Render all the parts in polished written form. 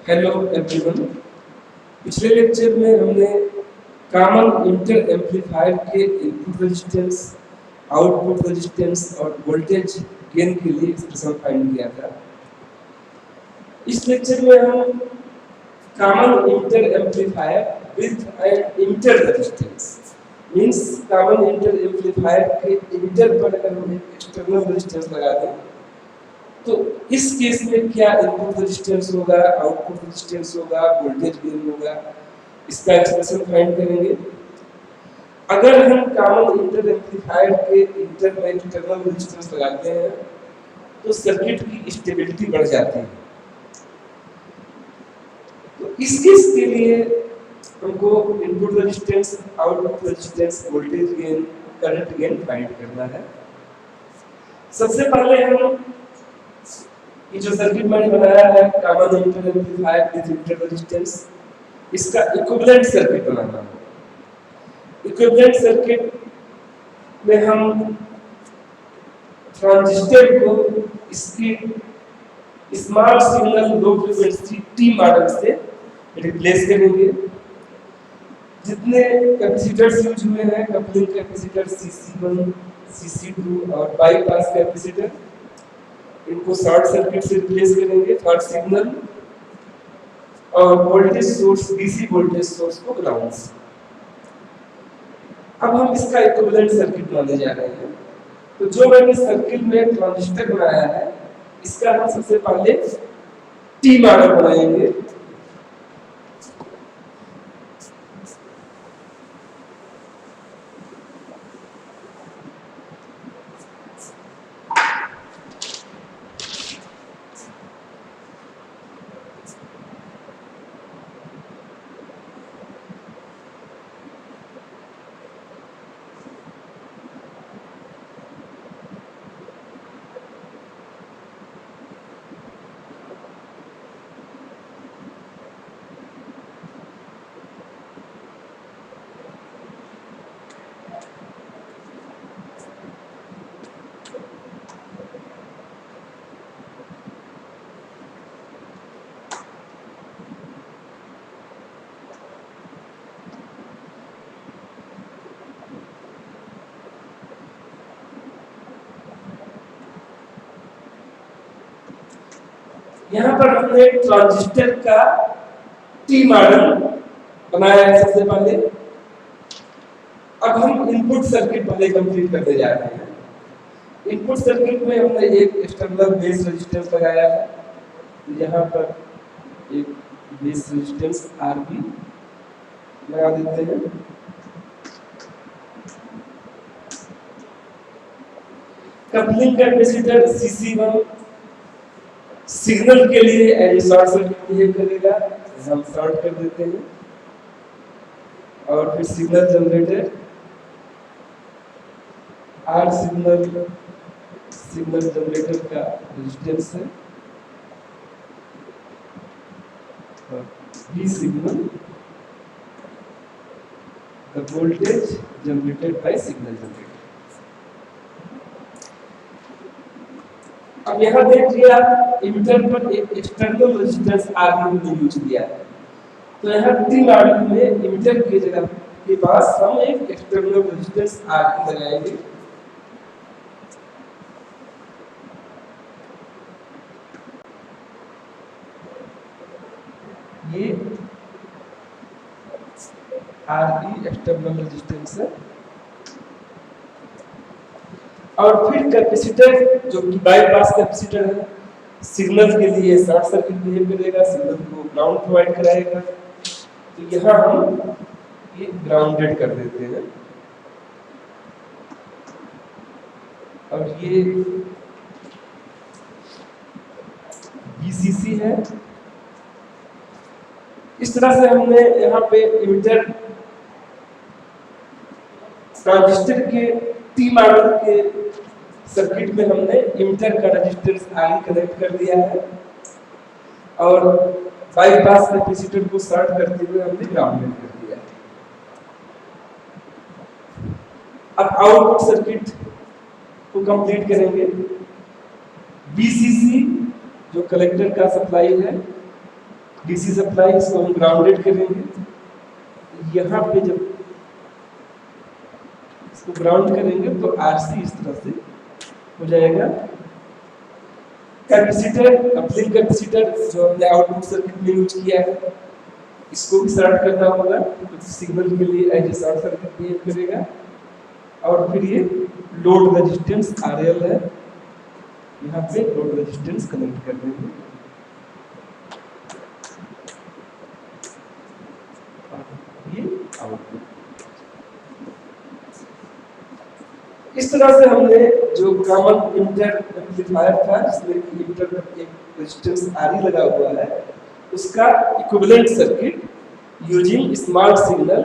Hello everyone. पिछले lecture में हमने कॉमन इंटर एम्पलीफायर के इनपुट रेजिस्टेंस, आउटपुट रेजिस्टेंस और वोल्टेज गेन के लिए एक्सप्रेशन फाइंड किया था। इस लेक्चर में हम common emitter amplifier with an emitter resistance means common emitter amplifier के इंटर पर अगर हम एक एक्सटर्नल रेजिस्टेंस लगा दें तो इस केस में क्या इनपुट रेजिस्टेंस होगा, आउटपुट रेजिस्टेंस होगा, वोल्टेज गेन होगा, इसका एक्सप्रेशन फाइंड करेंगे। अगर हम कॉमन इंटर एम्पलीफायर के इंटर में एक्सटर्नल रेजिस्टेंस लगाते हैं तो सर्किट की स्टेबिलिटी बढ़ जाती है। तो इस केस के लिए हमको input resistance, output resistance, voltage gain, current gain find करना है। सबसे पहले हम ये जो सर्किट मैंने बनाया है common emitter amplifier with inter resistance, इसका इक्विवेलेंट सर्किट बनाना है। इक्विवेलेंट सर्किट में हम ट्रांजिस्टर को इसकी small signal low frequency T model से रिप्लेस करेंगे। जितने कैपेसिटर्स यूज हुए हैं, कपलिंग कैपेसिटर CC1, CC2 और बाईपास कैपेसिटर, इनको शॉर्ट सर्किट से रिप्लेस करेंगे थर्ड सिग्नल, और voltage source DC voltage source को ग्राउंड से। अब हम इसका इक्विवेलेंट सर्किट बनाने जा रहे हैं। तो जो मैंने सर्किट में ट्रांजिस्टर बनाया है इसका हम सबसे पहले टी मॉडल बनाएंगे। यहाँ पर हमने ट्रांजिस्टर का टी मॉडल बनाया है सबसे पहले। अब हम इनपुट सर्किट पहले कंप्लीट करने जा रहे हैं। इनपुट सर्किट में हमने एक एक्सटर्नल बेस रेजिस्टेंस लगाया है। यहाँ पर एक बेस रेजिस्टेंस RB लगा देते हैं। कपलिंग कैपेसिटर CC1 सिग्नल के लिए एज शॉर्ट सर्किट बिहेव करेगा, हम शॉर्ट कर देते हैं। और फिर signal generator R signal generator का रेजिस्टेंस है, और B signal the voltage generated buy signal generator. अब यहाँ देखिए आप इंटर पर एक एक्सटर्नल रेजिस्टेंस RB यूज किया है। तो यहाँ टी मॉडल में इंटर की जगह के पास हम एक एक्सटर्नल रेजिस्टेंस RB लगाएंगे। ये RB एक्सटर्नल रेजिस्टेंस है। और फिर कैपेसिटर जो कि बाईपास कैपेसिटर है, सिग्नल के लिए शॉर्ट सर्किट बिहेव करेगा, सिग्नल को ग्राउंड प्रोवाइड कराएगा। तो यहाँ हम ये ग्राउंडेड कर देते हैं। और ये VCC है। इस तरह से हमने यहाँ पे इमिटर ट्रांजिस्टर के टी मॉडल के सर्किट में हमने इमिटर का रेजिस्टेंस RE कनेक्ट कर दिया है, और बाईपास कैपेसिटर को शॉर्ट करते हुए हमने ग्राउंडेड कर दिया है। अब आउटपुट सर्किट को कंप्लीट करेंगे। VCC जो कलेक्टर का सप्लाई है, डीसी सप्लाई, इसको हम ग्राउंडेड करेंगे। यहाँ पे जब इसको ग्राउंड करेंगे तो आरसी इस तरह से हो जाएगा। कैपेसिटर, कपलिंग कैपेसिटर जो हमने आउटपुट सर्किट में यूज किया है, इसको भी शॉर्ट करना होगा, तो सिग्नल के लिए as a short circuit behave करेगा। और फिर ये लोड रेजिस्टेंस आरएल है, यहाँ पे लोड रेजिस्टेंस कनेक्ट कर देंगे। ये आउटपुट इस तरह से हमने जो कॉमन इंटर एम्पलीफायर था जिसमें कि इंटर पर एक रेजिस्टेंस आरई लगा हुआ है, उसका equivalent circuit using small signal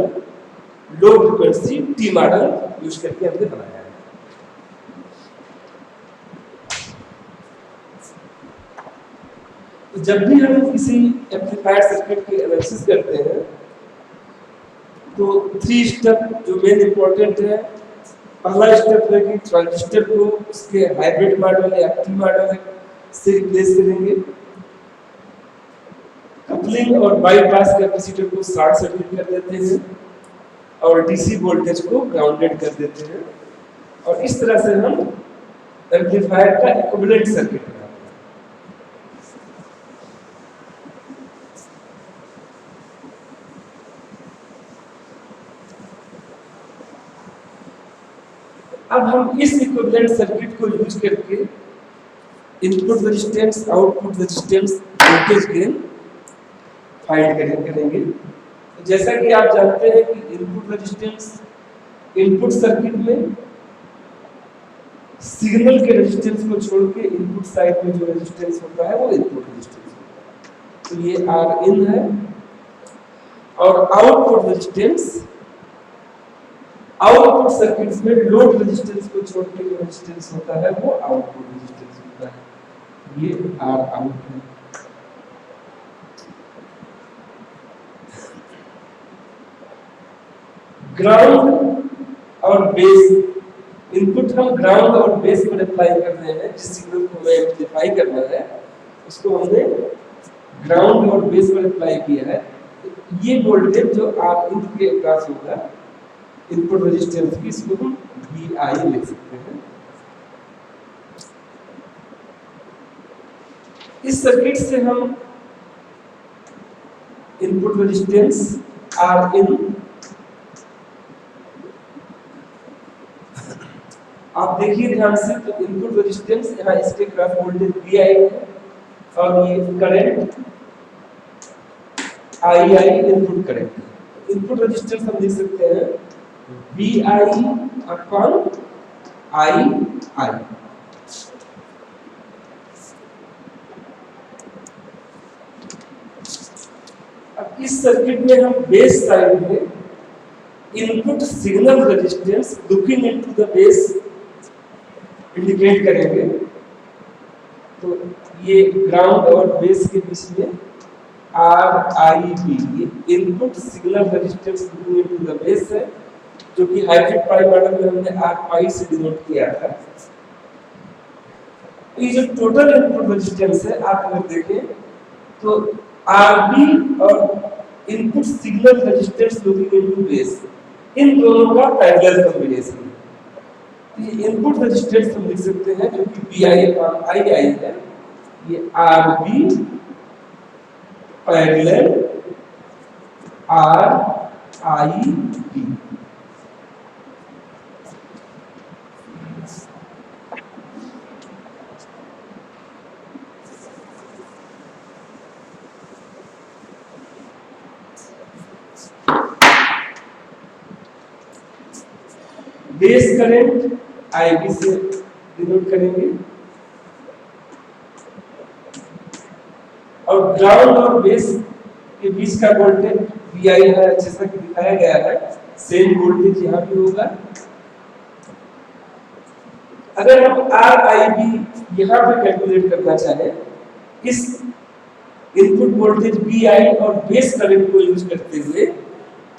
low frequency T model use करके हमने बनाया है। तो जब भी हम किसी एम्पलीफायर सर्किट की एनालिसिस करते हैं तो 3 स्टेप जो मेन इंपॉर्टेंट है। पहला स्टेप है कि ट्रांजिस्टर को उसके हाइब्रिड मॉडल या टी मॉडल से रिप्लेस करेंगे। कपलिंग और बाईपास कैपेसिटर को शॉर्ट सर्किट कर देते हैं और डीसी वोल्टेज को ग्राउंडेड कर देते हैं, और इस तरह से हम एम्पलीफायर का इक्विवेलेंट सर्किट बनाते हैं। अब हम इस इक्विवेलेंट सर्किट को यूज करके input resistance, output resistance, voltage gain find करेंगे। तो जैसा कि आप जानते हैं कि इनपुट रेजिस्टेंस इनपुट सर्किट में सिग्नल के रेजिस्टेंस को छोड़ के इनपुट साइड में जो रेजिस्टेंस होता है वो इनपुट रेजिस्टेंस होता है। तो ये आर इन है। और आउटपुट रेजिस्टेंस आउटपुट सर्किट में लोड रेजिस्टेंस को छोड़ के जो रेजिस्टेंस होता है वो आउटपुट रेजिस्टेंस होता है। ये आर आउट है। ग्राउंड और बेस, इनपुट हम ग्राउंड और बेस पर अप्लाई कर रहे हैं। जिस सिग्नल को हमें एम्पलीफाई करना है उसको हमने ग्राउंड और बेस पर अप्लाई किया है। ये वोल्टेज जो आप इनपुट के पास होगा इनपुट रेजिस्टेंस की, इसको हम VI लिख सकते हैं। इस सर्किट से हम इनपुट रेजिस्टेंस आर इन, आप देखिए ध्यान से, तो इनपुट रेजिस्टेंस यहाँ इसके क्रॉस वोल्टेज VI है और ये current II input current. Input resistance हम लिख सकते हैं VI अपॉन II। अब इस सर्किट में हम बेस साइड में input signal resistance looking into the base indicate करेंगे। तो ये ग्राउंड और बेस के बीच में RIB, ये input signal resistance looking into the base है, जो कि हाइब्रिड पाई मॉडल में हमने R पाई से डिनोट किया था। ये जो टोटल इनपुट रेजिस्टेंस है, आप अगर देखें तो RB और input signal resistance looking into base, इन दोनों का पैरेलल कॉम्बिनेशन है। ये इनपुट रेजिस्टेंस हम लिख सकते हैं जो कि VI/II है। ये RB parallel RIB। Base current IB से डिनोट करेंगे और ग्राउंड और बेस के बीच का वोल्टेज VI है, जैसा कि दिखाया गया है। सेम वोल्टेज यहाँ भी होगा। अगर हम RIB यहाँ पे कैलकुलेट करना चाहें, इस इनपुट वोल्टेज VI और बेस करंट को यूज करते हुए,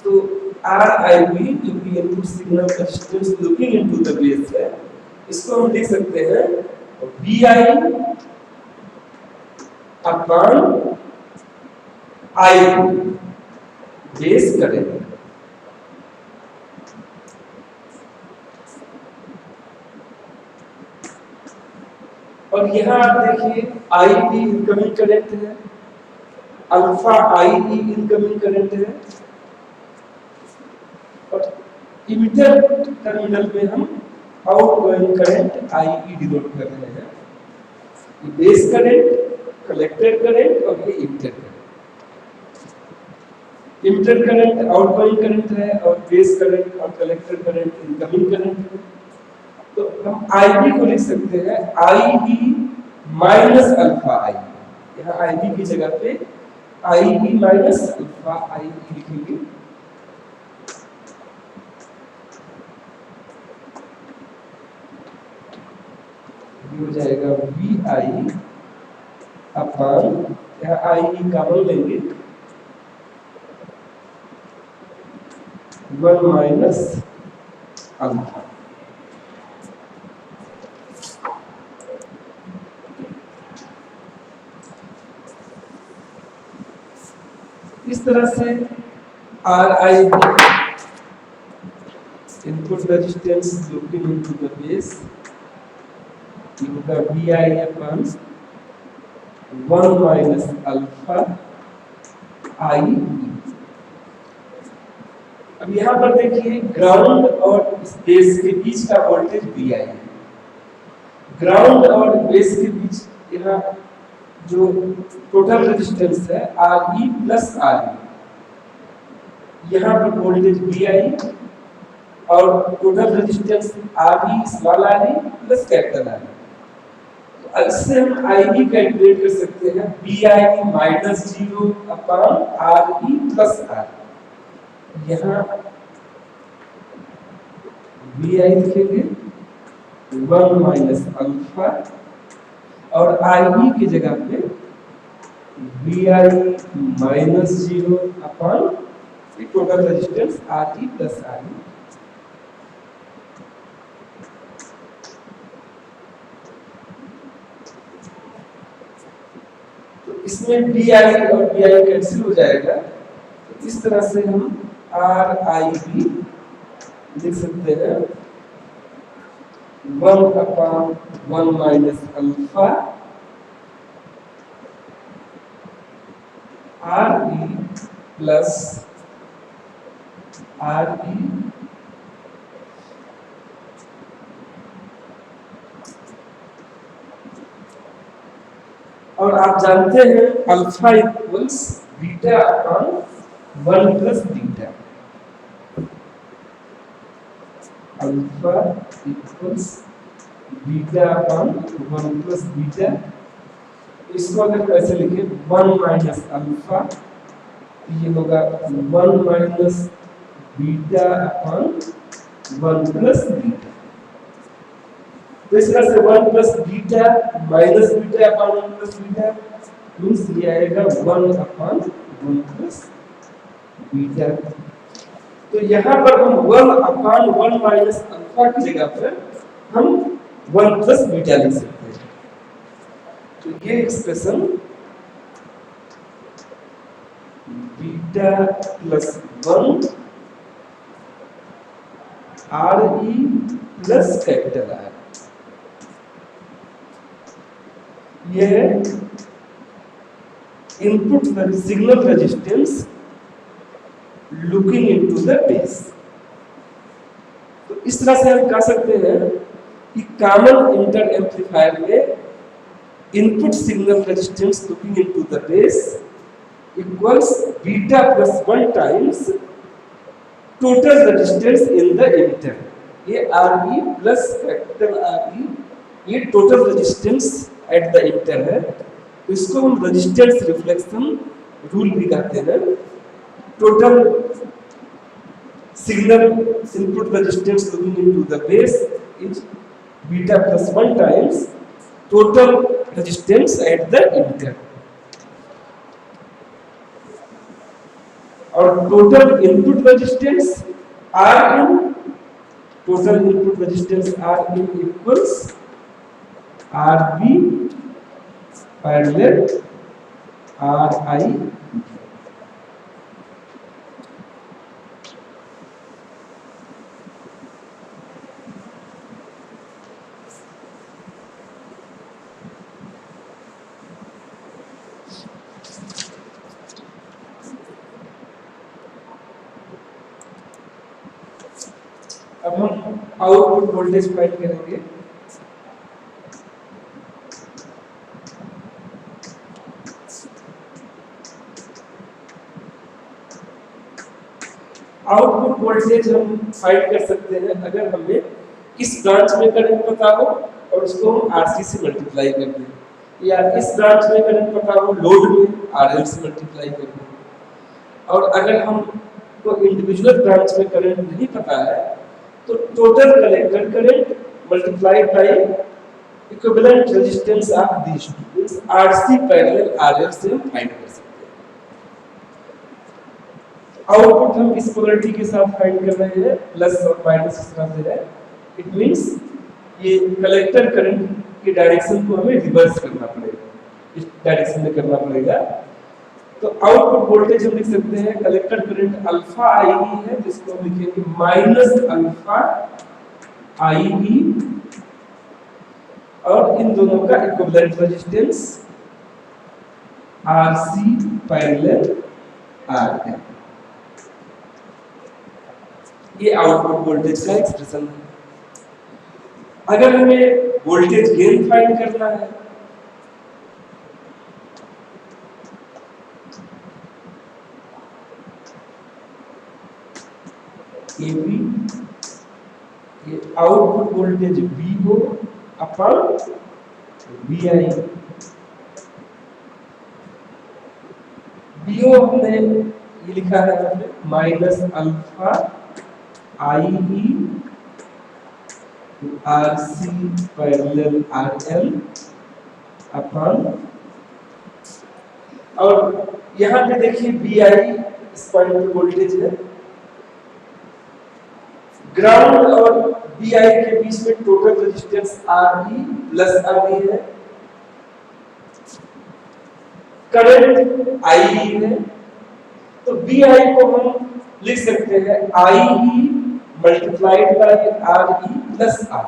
तो RIB जो कि input signal resistance looking into the base है, इसको हम लिख सकते हैं VI upon I base current. और यहाँ आप देखिए आई भी इनकमिंग करंट है, अल्फा आई भी इनकमिंग करंट है, और इमिटर टर्मिनल में हम आउटगोइंग करंट आई डिनोट कर रहे हैं। ये बेस करंट, कलेक्टर करंट और ये emitter current. Emitter current outgoing current है और बेस करंट और कलेक्टर करंट इनकमिंग करंट है। तो हम आई बी को लिख सकते हैं आई बी माइनस अल्फा आई। यहाँ आई बी की जगह पे आई बी माइनस अल्फा आई लिखेंगे। हो जाएगा वी आई अपॉन, यहाँ आई बी कॉमन लेंगे, 1 माइनस अल्फा। इस तरह से R I input resistance looking into the base होगा V I upon 1 minus alpha I. अब यहाँ पर देखिए ग्राउंड और बेस के बीच का वोल्टेज वी आई है। ग्राउंड और बेस के बीच यहाँ जो टोटल रेजिस्टेंस है R E plus R E, यहाँ पर वोल्टेज वी आई और total resistance R E small R E plus capital R E. इससे हम आई ई कैलकुलेट कर सकते हैं B I minus 0 upon R E plus R. यहाँ वी आई लिखेंगे 1 माइनस अल्फा और आई ई की जगह पे V I minus 0 upon total resistance R E plus R E. तो इसमें डी आई और डी आई कैंसिल हो जाएगा। तो इस तरह से हम आर आई बी लिख सकते हैं 1 upon 1 minus alpha are E plus R ई और आप जानते हैं alpha equals beta upon 1 plus beta. Alpha equals beta upon 1 plus beta. इसको अगर ऐसे लिखे 1 माइनस अल्फा, ये होगा 1 minus beta upon 1 plus beta. तो इस तरह से 1 plus beta minus beta upon 1 plus beta means ये आएगा 1 अपॉन 1 प्लस बीटा। तो यहाँ पर हम 1 अपॉन 1 माइनस अल्फा की जगह पर हम 1 प्लस बीटा लिख सकते हैं। तो ये expression beta plus 1 R E plus capital R, ये input signal resistance looking into the base. तो इस तरह से हम कह सकते हैं कि कॉमन इंटर एम्पलीफायर में input signal resistance looking into the base equals beta plus 1 times total resistance in the emitter. ये R E plus capital R E, ये total resistance at the emitter है। तो इसको हम रेजिस्टेंस रिफ्लेक्शन रूल भी कहते हैं। Total signal input resistance looking into the base is beta plus 1 times total resistance at the emitter. और total input resistance R in, total input resistance R in equals R B parallel R I. अब हम output voltage find करेंगे। Output voltage हम find कर सकते हैं अगर हमें इस ब्रांच में करंट पता हो और उसको हम आरसी से मल्टीप्लाई कर दें, या इस ब्रांच में करंट पता हो लोड में आरएल से मल्टीप्लाई कर दें। और अगर हम को इंडिविजुअल ब्रांच में करंट नहीं पता है तो total collector current multiplied by equivalent resistance of these two, means RC parallel RL से हम फाइंड कर सकते हैं। आउटपुट हम इस पोलैरिटी के साथ फाइंड कर रहे हैं, प्लस और माइनस इस तरह से है। इट मींस ये कलेक्टर करंट की डायरेक्शन को हमें रिवर्स करना पड़ेगा, इस डायरेक्शन में करना पड़ेगा। तो आउटपुट वोल्टेज हम लिख सकते हैं कलेक्टर करंट अल्फा आई है, जिसको हम लिखेंगे माइनस अल्फा आई, और इन दोनों का equivalent resistance RC parallel R है। ये आउटपुट वोल्टेज का एक्सप्रेशन है। अगर हमें वोल्टेज गेन फाइंड करना है AB, ये output voltage VO upon VI। VO हमने ये लिखा है यहाँ पे माइनस अल्फा आई आरसी पैरेलल आरएल अपॉन, और यहाँ पे देखिए VI इस पॉइंट पे वोल्टेज है, ग्राउंड और VI के बीच में total resistance RE plus RE है, करंट IE है। तो VI को हम लिख सकते हैं IE multiplied by RE plus R।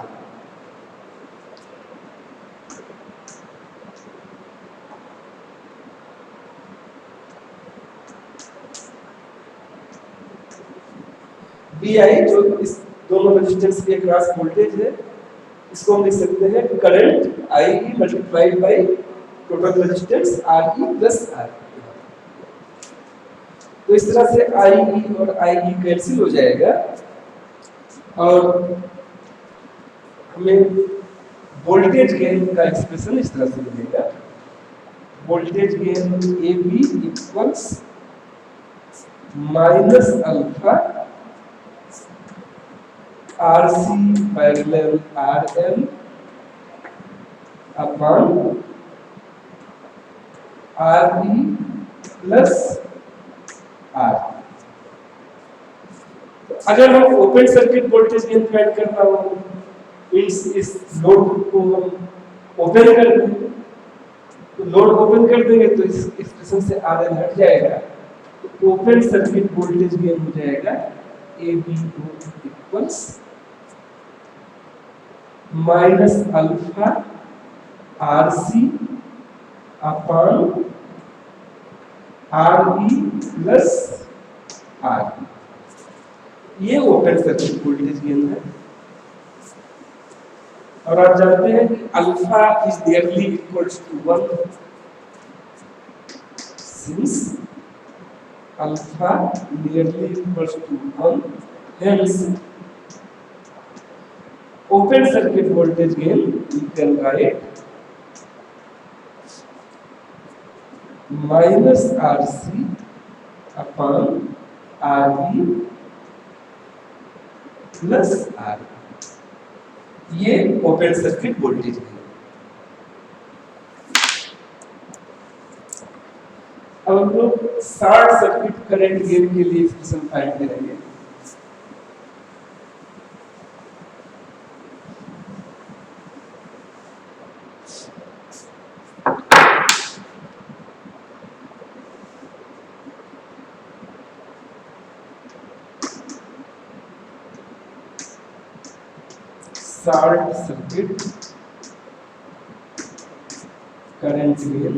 VI जो इस दोनों रेजिस्टेंस के क्रॉस वोल्टेज है, इसको हम लिख सकते हैं current IE multiplied by total resistance RE plus R। तो इस तरह से IE और IE कैंसिल हो जाएगा और हमें वोल्टेज गेन का एक्सप्रेशन इस तरह से मिलेगा, voltage gain AB equals minus alpha RC parallel RL upon RE plus R। अगर हम open circuit voltage gain find करना हो, इस लोड को हम ओपन कर देंगे, तो लोड ओपन कर देंगे तो इस एक्सप्रेशन से RL हट जाएगा, तो ओपन सर्किट वोल्टेज गेन हो जाएगा ABO equals minus alpha RC upon RE plus R। ये ओपन सर्किट वोल्टेज गेन है। और आप जानते हैं कि alpha is nearly equals to 1, since alpha nearly equals to 1, hence open circuit voltage gain we can write minus RC upon RE plus R। ये open circuit voltage है। अब हम लोग शॉर्ट सर्किट करंट गेन के लिए expression find करेंगे। Short circuit current gain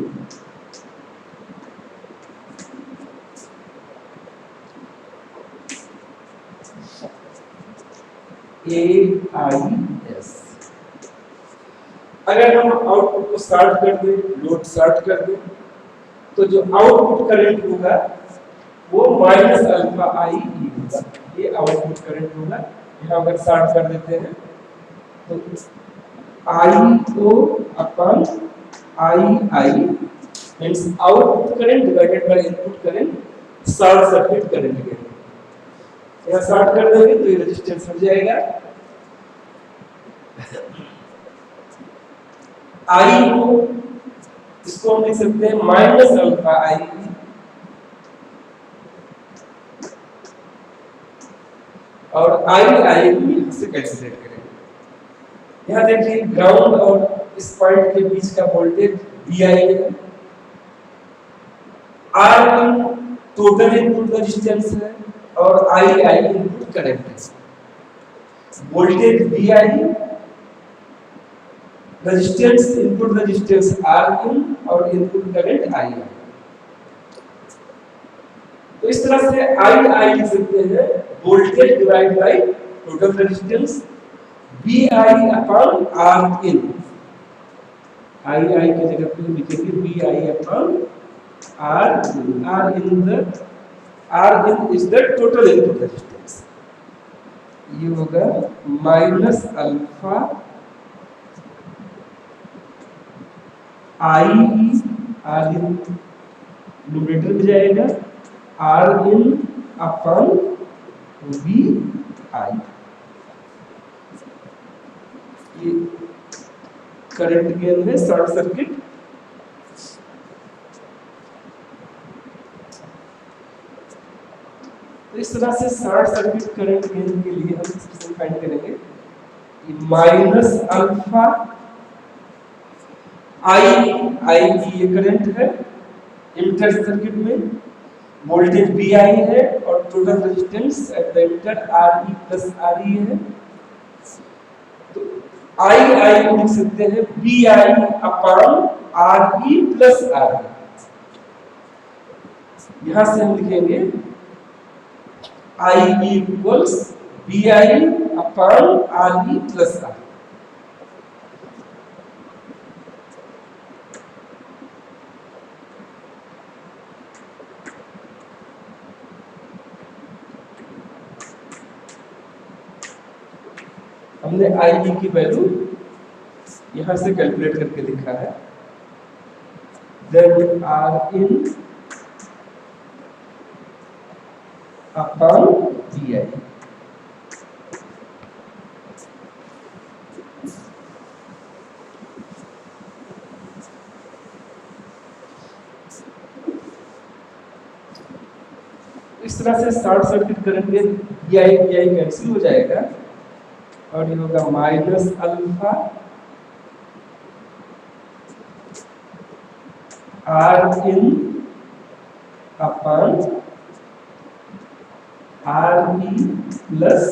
AIS। अगर हम आउटपुट को शॉर्ट कर दें, लोड शॉर्ट कर दें, तो जो आउटपुट करंट होगा वो माइनस अल्फा आई ई होगा। ये आउटपुट करंट होगा। यहाँ अगर शॉर्ट कर देते हैं तो I O upon I means output current divided by input current, short circuit current के। यहाँ शॉर्ट कर देंगे तो ये रेजिस्टेंस हट जाएगा। आई को इसको हम लिख सकते हैं माइनस अल्फा आई, और आई को यहां से कैलकुलेट करेंगे। यहाँ देखिए ग्राउंड और इस पॉइंट के बीच का वोल्टेज Vi है, R टोटल इनपुट रेजिस्टेंस है और I इनपुट करंट है। Voltage Vi, resistance input resistance R और इनपुट करंट I। तो इस तरह से I लिख सकते हैं voltage divide by total resistance, Vi upon Rin। I की जगह पे लिखेंगे Vi upon Rin is the total input resistance. ये होगा माइनस अल्फा आई Rin, न्यूमरेटर में जाएगा Rin अपॉन Vi। ये करंट गेन है शॉर्ट सर्किट। तो इस तरह से शॉर्ट सर्किट करंट गेन के लिए हम एक्सप्रेशन फाइंड करेंगे। माइनस अल्फा आई की ये करंट है इमिटर सर्किट में, वोल्टेज Vi है और total resistance at the emitter Re plus Re है। तो आई को लिख सकते हैं Vi upon Re plus Re। यहां से हम लिखेंगे I equals Vi upon Re plus R। हमने I की वैल्यू यहां से कैलकुलेट करके लिखा है। Then Rin upon Vi। इस तरह से शॉर्ट सर्किट करंट के Vi कैंसिल हो जाएगा और ये होगा minus alpha Rin upon Re plus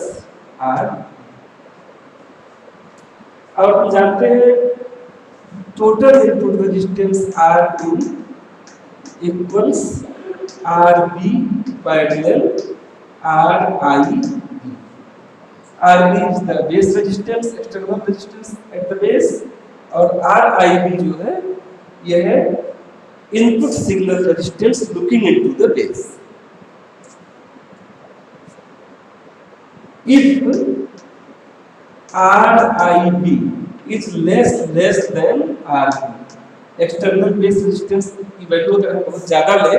R। और हम जानते हैं total input resistance Rin equals Rb parallel Rib। Rb is the base resistance, external resistance at the base, और Rib जो है यह है input signal resistance looking into the base. If Rib is less than Rb, external base resistance की value अगर हम बहुत ज्यादा ले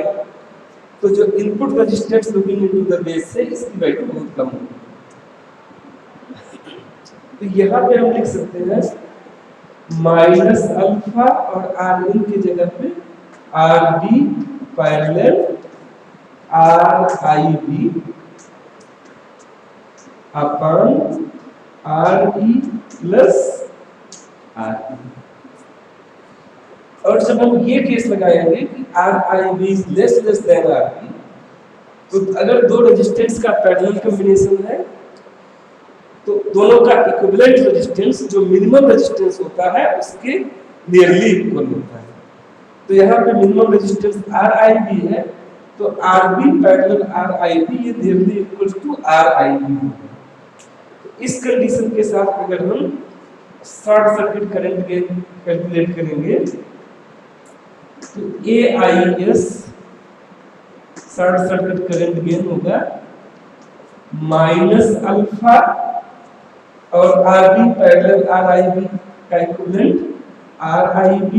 तो जो input resistance looking into the base से इसकी वैल्यू बहुत कम होगी। तो यहाँ पे हम लिख सकते हैं माइनस अल्फा और Rin की जगह पे Rb parallel Rib upon Re plus Rb। और जब हम ये केस लगाएंगे कि Rib is less than Rb, तो अगर दो रेजिस्टेंस का पैरेलल कॉम्बिनेशन है तो दोनों का इक्विवेलेंट रेजिस्टेंस जो मिनिमम रेजिस्टेंस होता है उसके नियरली इक्वल होता है। तो यहाँ पे मिनिमम रेजिस्टेंस Rib है तो Rb पैरेलल Rib ये नियरली इक्वल टू Rib होगा। तो इस कंडीशन के साथ अगर हम short circuit current gain calculate करेंगे तो AIS short circuit current gain होगा माइनस अल्फा और RB पैरेलल RIB का equivalent RIB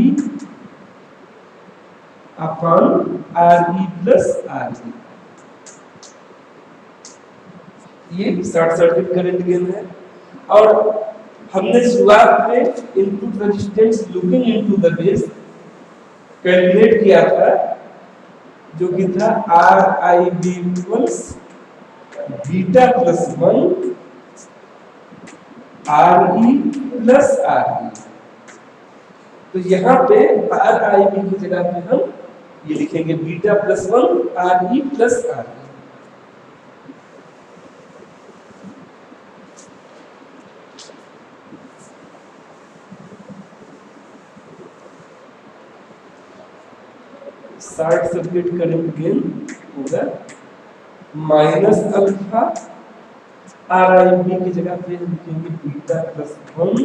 upon RE plus RB। ये शॉर्ट सर्किट करंट गेन है। और हमने शुरुआत में input resistance looking into the base calculate किया था जो कि था RIB equals beta plus 1 RE plus RE। तो यहाँ पे RIB की जगह पे हम ये लिखेंगे beta plus 1 RE plus RE। Short circuit current gain होगा माइनस अल्फा RIB की जगह पे लिखेंगे beta plus 1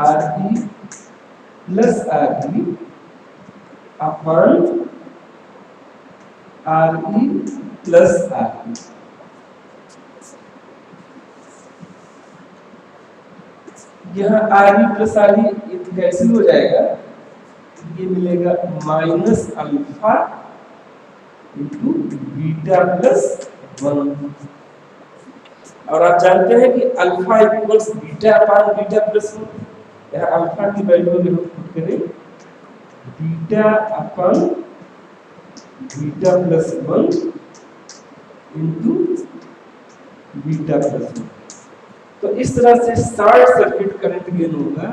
RE plus RE upon RE plus RE। यहाँ RE प्लस RE कैंसिल हो जाएगा, ये मिलेगा minus alpha into beta plus 1। और आप जानते हैं कि alpha equals beta upon beta plus 1। यहाँ अल्फा की वैल्यू अगर हम पुट करें beta upon beta plus 1 into beta plus 1। तो इस तरह से शॉर्ट सर्किट करंट गेन होगा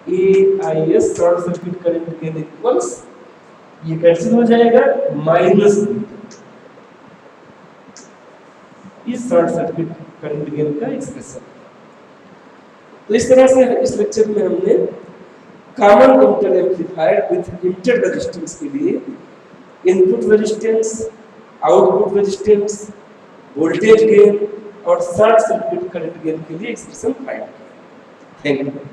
AIS short circuit current gain equals, ये कैंसिल हो जाएगा माइनस इस शॉर्ट सर्किट करंट गेन का एक्सप्रेशन। तो इस तरह से इस लेक्चर में हमने common emitter amplifier with inter resistance के लिए input resistance, output resistance, voltage gain और शॉर्ट सर्किट करंट गेन के लिए एक्सप्रेशन फाइंड किया। Thank you.